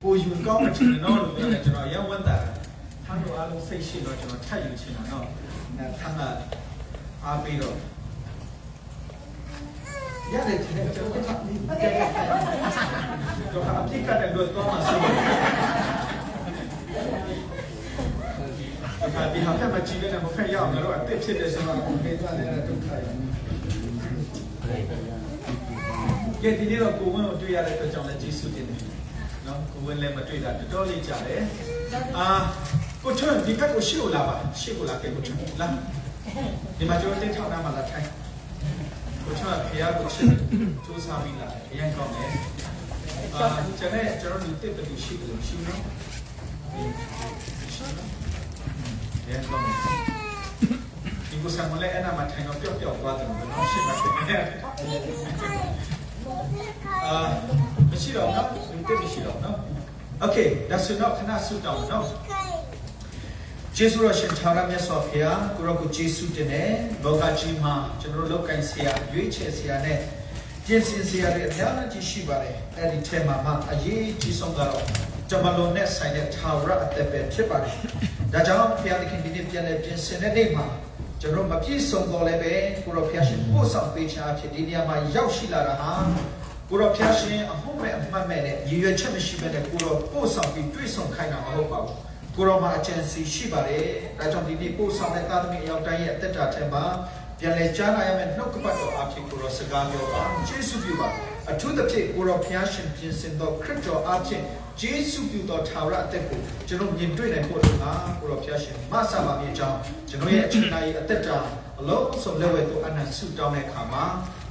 ကိုယူကောင်းမှချင်တယ်နော်လို့ပြောတယ်ကျွန်တော်ရမ်းဝမ်းသာထမ်းတို့အားလုံးစိတ်ရှိတော့ကျွန်တော်ထပ်ယူချင်တာနော်ထမ်းကအားပေးတော့ရတယ်ကျွန်တော်ကပ်ပြီးတော့အပြစ်ကတဲ့လို့တော့မှဆိုဒီဟာကမှကြည့်နေမှာဖက်ရအောင်တော့အစ်ဖြစ်တယ်ဆိုတော့ဒေသနဲ့ဒုက္ခရကဲဒီနေ့တော့ကိုဝင်းကိုတွေ့ရတဲ့အတွက်ကြောင့်လည်းကျေးဇူးတင်တယ်နော်ကိုဝင်းလည်းမတွေ့တာတော်တော်လေးကြာတယ်ကိုချွန်းဒီဘက်ကိုရှေ့ကိုလာပါရှေ့ကိုလာခဲ့ကိုချွန်းလာဒီမှာကျွန်တော်တင်ထောက်တာမှလာထိုင်ကိုချွန်းကဖះကိုချစ်စူးစမ်းပြီးလာအရင်ကောင်းတယ်ကျွန်တော်ဒီတစ်တူရှိလို့ရှိနော်ရန်ကောင်းတယ်ဒီကိုဆံမလဲအဲ့နာမှာထိုင်တော့ပျော့သွားတယ်နော်ရှင်းပါတယ်မရှိတော့နော်ဒီမရှိတော့နော်โอเคဒါဆိုတော့ခဏဆုတောင်းနော်ကျေးဇူးတော်ရှင်ထာဝရမြတ်စွာဘုရားကိုရောကိုကျေးဇူးတင်တယ်လောကကြီးမှာကျွန်တော်တို့လောက်ကင်ဆရာရွေးချယ်ဆရာနဲ့ပြင်ဆင်ဆရာတွေအများကြီးရှိပါတယ်အဲ့ဒီထဲမှာအရေးကြီးဆုံးကတော့ကျွန်မလုံးနဲ့ဆိုင်တဲ့ထာဝရအသက်ပဲဖြစ်ပါတယ်ဒါကြောင့်ဘုရားသခင်ဒီနေ့ပြန်လဲပြင်ဆင်တဲ့နေ့မှာကျွန်တော်မပြည့်စုံတော့လည်းပဲကိုရောဘုရားရှင်ပို့ဆောင်ပေးချာဖြစ်ဒီနေရာမှာရောက်ရှိလာတာဟာကိုရောဘုရားရှင်အမှုမဲ့အမှတ်မဲ့နဲ့ရည်ရွယ်ချက်မရှိဘဲနဲ့ကိုရောပို့ဆောင်ပြီးတွေ့ဆုံခိုင်းတာမဟုတ်ပါဘူးကိုရောမှာအကျဉ်းစီရှိပါတယ်ဒါကြောင့်ဒီနေ့ပို့ဆောင်တဲ့သားသမီးအယောက်တိုင်းရဲ့အသက်တာထဲမှာပြန်လဲကြားနာရမယ့်နှုတ်ကပတ်တော်အဖြစ်ကိုရောစကားပြောပါယေရှုပြုပါအထူးသဖြင့်ကိုရောဘုရားရှင်ပြင်ဆင်သောခရစ်တော်အဖြစ်ယေရှုပြုသောထာဝရအသက်ကိုကျွန်တော်မြင်တွေ့နိုင်ဖို့အတွက်ကိုရောဘုရားရှင်မဆာပါမြေကြောင်းကျွန်တော်ရဲ့အချိန်တိုင်းအသက်တာအလုံးစုံလက်ဝဲကိုအနံ့ဆုတောင်းတဲ့အခါမှာ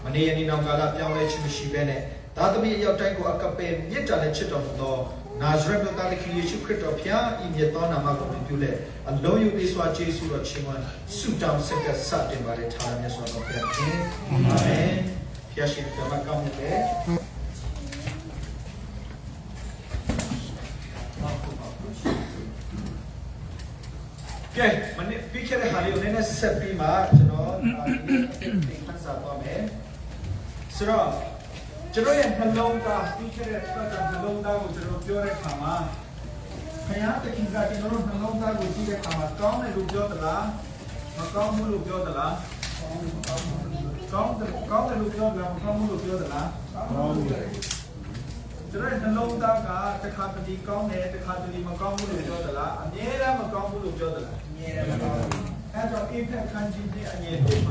မနေ့ယနေ့နောက်ကာလပြောင်းလဲခြင်းမရှိဘဲနဲ့သားသမီးအယောက်တိုင်းကိုအကပယ်မြစ်တာနဲ့ချစ်တော်မူသောနာဇရက်မြို့သားသခင်ယေရှုခရစ်တော်ဖျားဤမြတ်သောနာမကိုပြုလက်အလုံးယူပေးစွာကျေးဇူးတော်ချီးမွမ်းဆုတောင်းဆက်ကပ်စတင်ပါတဲ့ထာဝရမြတ်စွာဘုရားခင်အာမင်ဖျားရှင်ပြမကောင်းတဲ့ကဲမနေ့ပြီးခဲ့တဲ့ဟာလေးကိုနည်းနည်းဆက်ပြီးမှကျွန်တော်ဒီခန်းစားသွားမယ်ဆိုတော့ကျွန်တော်ရဲ့နှလုံးသားပြီးခဲ့တဲ့ပတ်တာနှလုံးသားကိုကျွန်တော်ပြောတဲ့အခါမှာခရသခင်ကကျွန်တော်နှလုံးသားကိုကြည့်တဲ့အခါမှာကောင်းတယ်လို့ပြောသလားမကောင်းဘူးလို့ပြောသလားကောင်းတယ်လို့ပြောသလားမကောင်းဘူးလို့ပြောသလားကောင်းတယ်ကျွန်တော်နှလုံးသားကတစ်ခါတည်းကောင်းတယ်တစ်ခါတည်းမကောင်းဘူးလို့ပြောသလားအမြဲတမ်းမကောင်းဘူးလို့ပြောသလားအမြဲတမ်းမကောင်းဘူးအဲတော့အိဖက်ခန်းကြီးတဲ့အငြင်းတွေမှာ